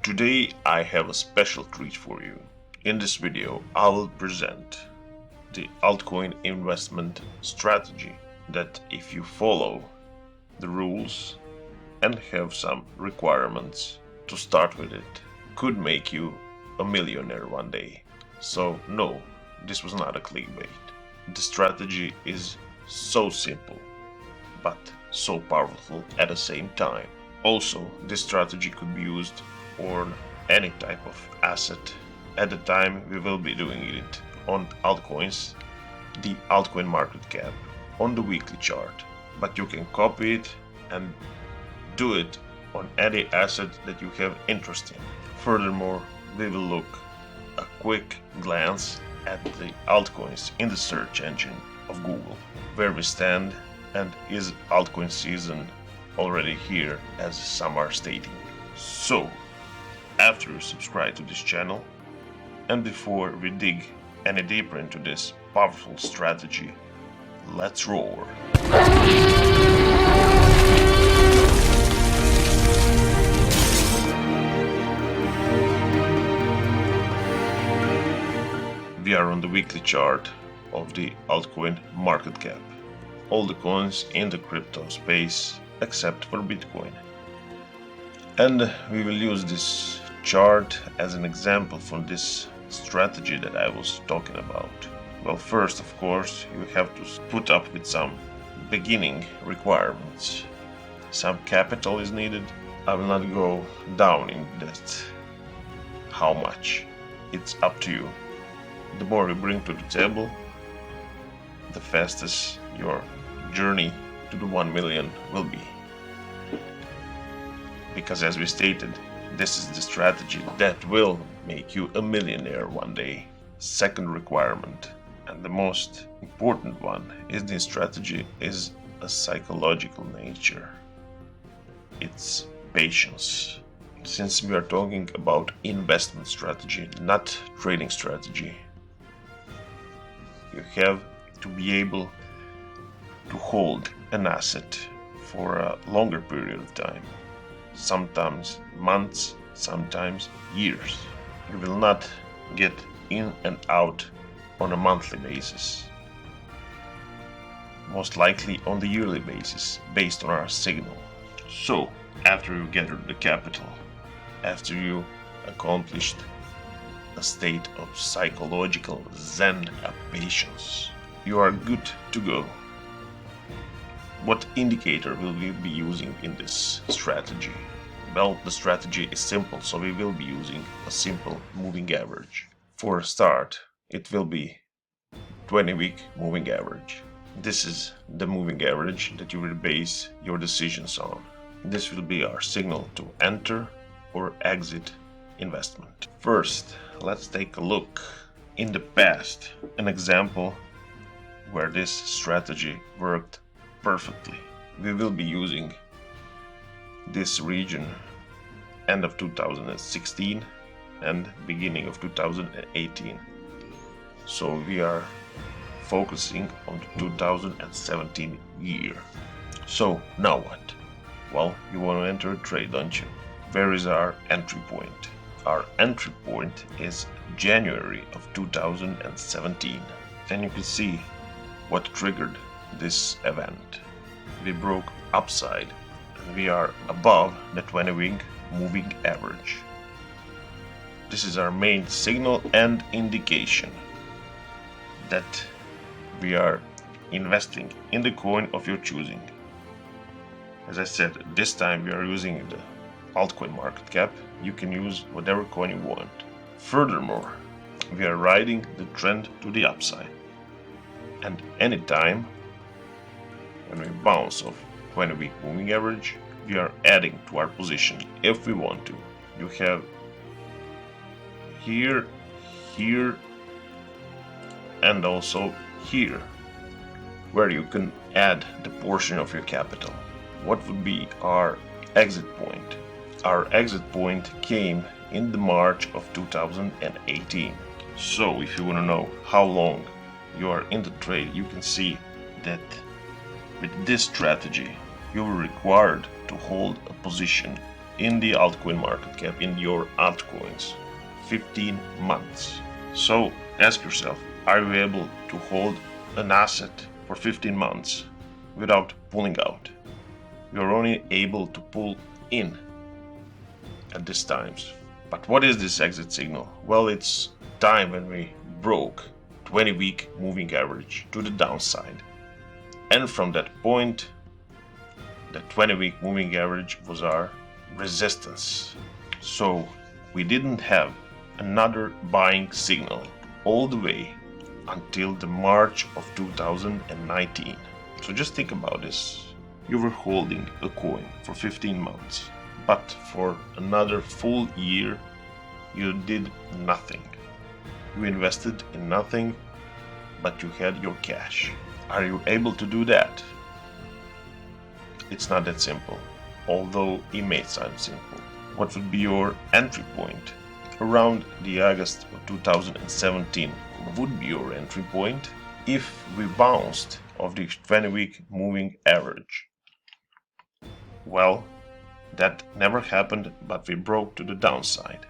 Today I have a special treat for you. In this video I will present the altcoin investment strategy that if you follow the rules and have some requirements to start with it could make you a millionaire one day. So no, this was not a clickbait. The strategy is so simple but so powerful at the same time. Also, this strategy could be used on any type of asset. At the time we will be doing it on altcoins, the altcoin market cap on the weekly chart, but you can copy it and do it on any asset that you have interest in. Furthermore, we will look a quick glance at the altcoins in the search engine of Google, where we stand, and is altcoin season already here, as some are stating. So after you subscribe to this channel and before we dig any deeper into this powerful strategy, let's roar. We are on the weekly chart of the altcoin market cap. All the coins in the crypto space except for Bitcoin. And we will use this chart as an example for this strategy that I was talking about. Well, first of course you have to put up with some beginning requirements. Some capital is needed. I will not go down in that how much. It's up to you. The more you bring to the table, the fastest your journey to the 1 million will be. Because as we stated, this is the strategy that will make you a millionaire one day. Second requirement, and the most important one, is this strategy is a psychological nature. It's patience. Since we are talking about investment strategy, not trading strategy, you have to be able to hold an asset for a longer period of time, sometimes months, sometimes years. You will not get in and out on a monthly basis, most likely on the yearly basis based on our signal. So after you gather the capital, after you accomplished a state of psychological zen and patience, you are good to go. What indicator will we be using in this strategy? Well, the strategy is simple, so we will be using a simple moving average. For a start, it will be 20-week moving average. This is the moving average that you will base your decisions on. This will be our signal to enter or exit investment. First, let's take a look in the past, an example where this strategy worked perfectly. We will be using this region end of 2016 and beginning of 2018. So we are focusing on the 2017 year. So now what? Well, you want to enter a trade, don't you? Where is our entry point? Our entry point is January of 2017. And you can see what triggered this event. We broke upside and we are above the 20-week moving average. This is our main signal and indication that we are investing in the coin of your choosing. As I said, this time we are using the altcoin market cap. You can use whatever coin you want. Furthermore, we are riding the trend to the upside, and anytime when we bounce off 20-week moving average, we are adding to our position if we want to. You have here, here, and also here, where you can add the portion of your capital. What would be our exit point? Our exit point came in the March of 2018. So if you want to know how long you are in the trade, you can see that with this strategy you were required to hold a position in the altcoin market cap, in your altcoins. 15 months. So ask yourself, are you able to hold an asset for 15 months without pulling out? You're only able to pull in at these times. But what is this exit signal? Well, it's time when we broke 20-week moving average to the downside. And from that point, the 20-week moving average was our resistance. So we didn't have another buying signal all the way until the March of 2019. So just think about this. You were holding a coin for 15 months, but for another full year you did nothing. You invested in nothing, but you had your cash. Are you able to do that? It's not that simple, although it may sound simple. What would be your entry point? Around the August of 2017 would be your entry point if we bounced off the 20-week moving average. Well, that never happened, but we broke to the downside.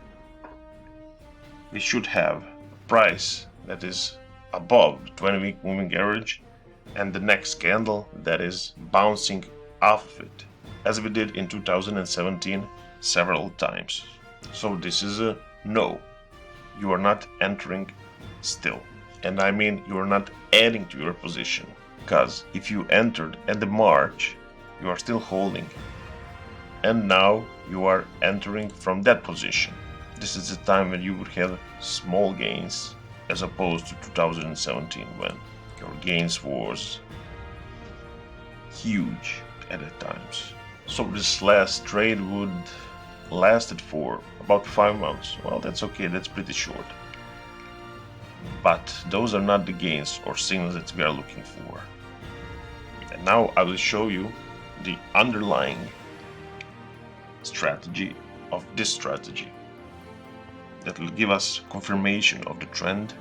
We should have a price that is above the 20-week moving average and the next candle that is bouncing off of it, as we did in 2017 several times. So this is a no. You are not entering still. And I mean you are not adding to your position, because if you entered at the March, you are still holding. And now you are entering from that position. This is the time when you would have small gains as opposed to 2017 when your gains was huge at the times. So this last trade would lasted for about 5 months. Well, that's okay, that's pretty short. But those are not the gains or signals that we are looking for. And now I will show you the underlying strategy of this strategy that will give us confirmation of the trend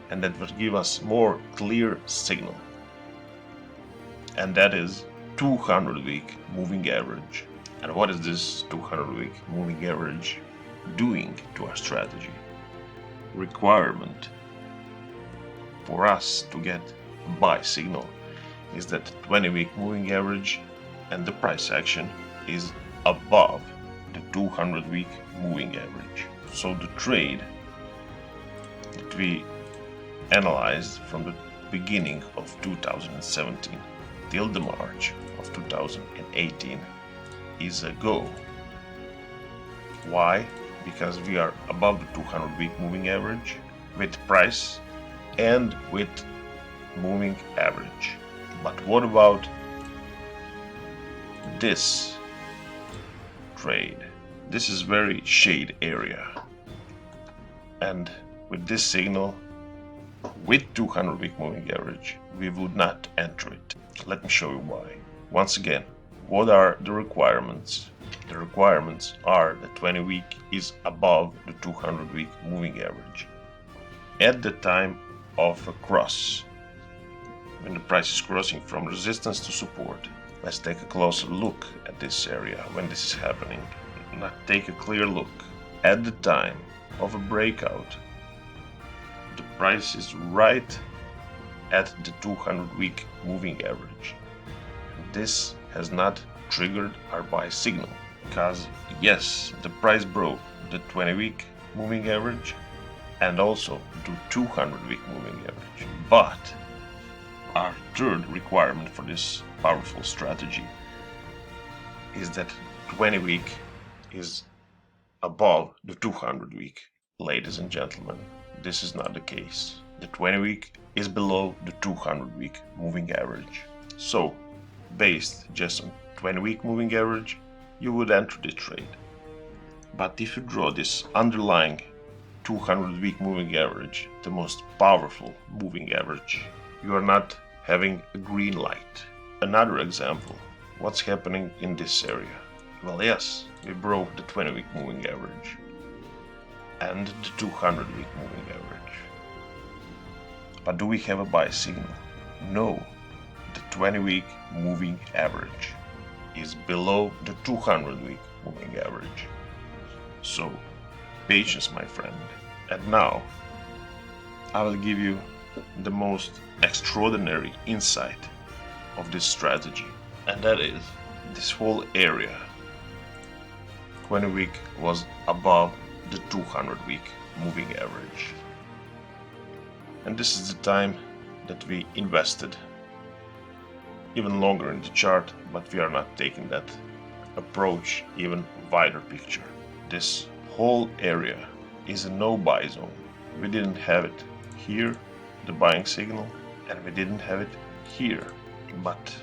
and that will give us more clear signal. And that is 200-week moving average. And what is this 200-week moving average doing to our strategy? Requirement for us to get a buy signal is that 20-week moving average and the price action is above the 200-week moving average. So the trade that we analyzed from the beginning of 2017 till the March of 2018 is a go. Why? Because we are above the 200-week moving average with price and with moving average. But what about this trade? This is very shade area, and with this signal with 200-week moving average we would not enter it. Let me show you why. Once again, what are the requirements? The requirements are that 20-week is above the 200-week moving average at the time of a cross, when the price is crossing from resistance to support. Let's take a closer look at this area when this is happening. Now take a clear look. At the time of a breakout, the price is right at the 200-week moving average. This has not triggered our buy signal, because yes, the price broke the 20-week moving average and also the 200-week moving average. But our third requirement for this powerful strategy is that 20-week is above the 200-week. Ladies and gentlemen, this is not the case. The 20-week is below the 200-week moving average. So, based just on 20-week moving average, you would enter the trade. But if you draw this underlying 200-week moving average, the most powerful moving average, you are not having a green light. Another example, what's happening in this area? Well, yes, we broke the 20-week moving average and the 200-week moving average. But do we have a buy signal? No. The 20-week moving average is below the 200-week moving average. So, patience, my friend. And now, I will give you the most extraordinary insight of this strategy, and that is this whole area 20 week was above the 200 week moving average, and this is the time that we invested even longer in the chart, but we are not taking that approach even wider picture. This whole area is a no buy zone. We didn't have it here, the buying signal, and we didn't have it here. But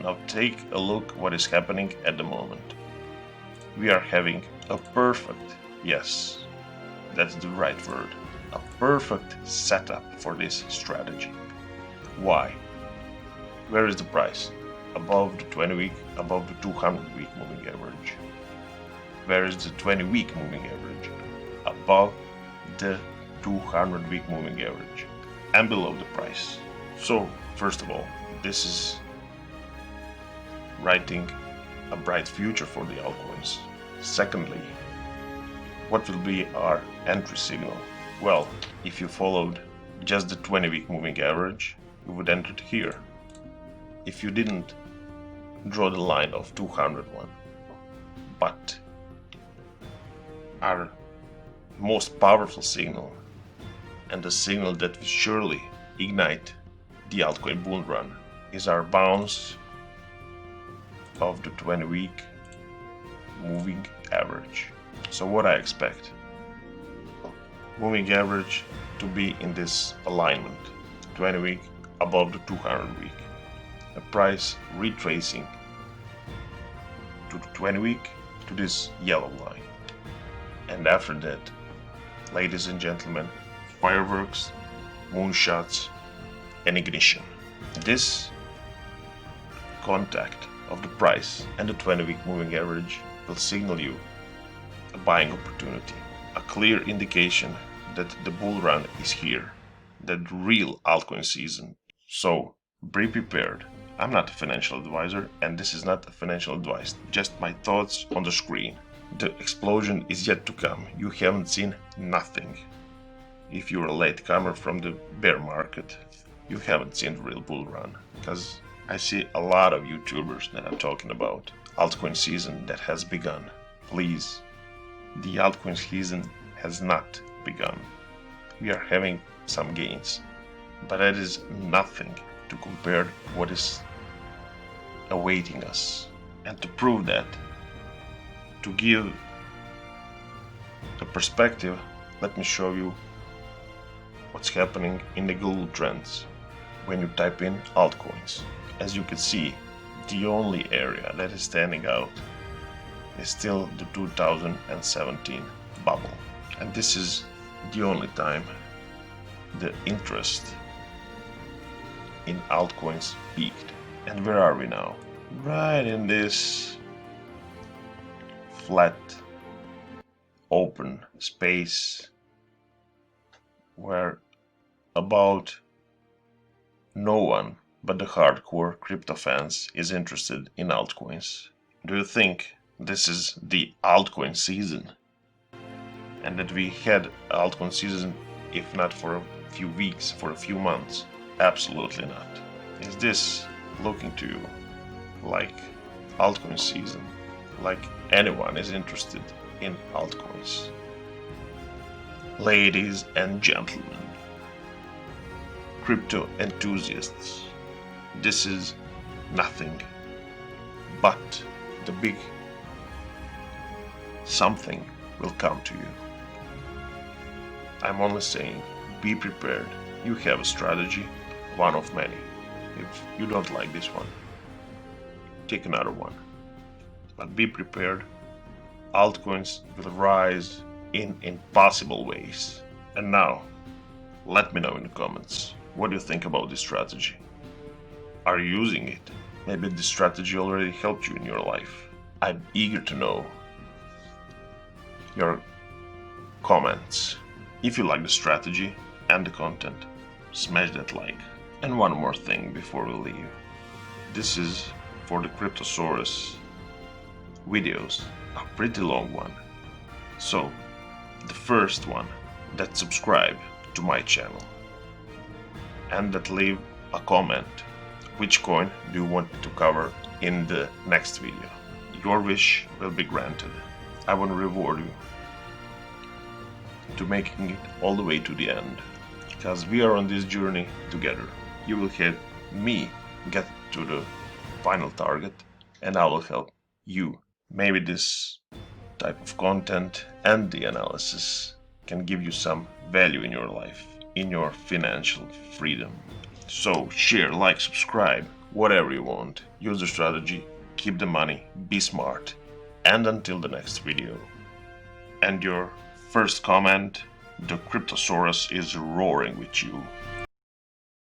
now take a look what is happening at the moment. We are having a perfect, yes, that's the right word, a perfect setup for this strategy. Why? Where is the price? Above the 20 week, above the 200 week moving average. Where is the 20 week moving average? Above the 200 week moving average and below the price. So, first of all, this is writing a bright future for the altcoins. Secondly, what will be our entry signal? Well, if you followed just the 20 week moving average, you would enter it here. If you didn't draw the line of 201, but our most powerful signal and the signal that will surely ignite the altcoin bull run is our bounce of the 20 week moving average. So what I expect? Moving average to be in this alignment, 20 week above the 200 week. A price retracing to the 20 week to this yellow line. And after that, ladies and gentlemen, fireworks, moonshots, and ignition. This contact of the price and the 20 week moving average will signal you a buying opportunity, a clear indication that the bull run is here, that the real altcoin season. So be prepared. I'm not a financial advisor, and this is not a financial advice, just my thoughts on the screen. The explosion is yet to come. You haven't seen nothing. If you're a latecomer from the bear market, you haven't seen the real bull run, because I see a lot of YouTubers that are talking about altcoin season that has begun. Please, the altcoin season has not begun. We are having some gains, but that is nothing to compare what is awaiting us. And to prove that, to give a perspective, let me show you what's happening in the Google Trends when you type in altcoins. As you can see, the only area that is standing out is still the 2017 bubble. And this is the only time the interest in altcoins peaked. And where are we now? Right in this flat, open space where about no one but the hardcore crypto fans is interested in altcoins. Do you think this is the altcoin season? And that we had altcoin season, if not for a few weeks, for a few months? Absolutely not. Is this looking to you like altcoin season? Like anyone is interested in altcoins? Ladies and gentlemen, crypto enthusiasts, this is nothing but the big something will come to you. I'm only saying, be prepared. You have a strategy, one of many. If you don't like this one, take another one. But be prepared. Altcoins will rise in impossible ways. And now, let me know in the comments, what do you think about this strategy? Are you using it? Maybe this strategy already helped you in your life. I'm eager to know your comments. If you like the strategy and the content, smash that like. And one more thing before we leave. This is for the Cryptosaurus videos, a pretty long one. So, the first one, that subscribe to my channel and that leave a comment which coin do you want me to cover in the next video. Your wish will be granted. I will reward you to making it all the way to the end, because we are on this journey together. You will help me get to the final target, and I will help you. Maybe this type of content and the analysis can give you some value in your life, in your financial freedom. So share, like, subscribe, whatever you want. Use the strategy, keep the money, be smart, and until the next video. And your first comment, the Cryptosaurus is roaring with you.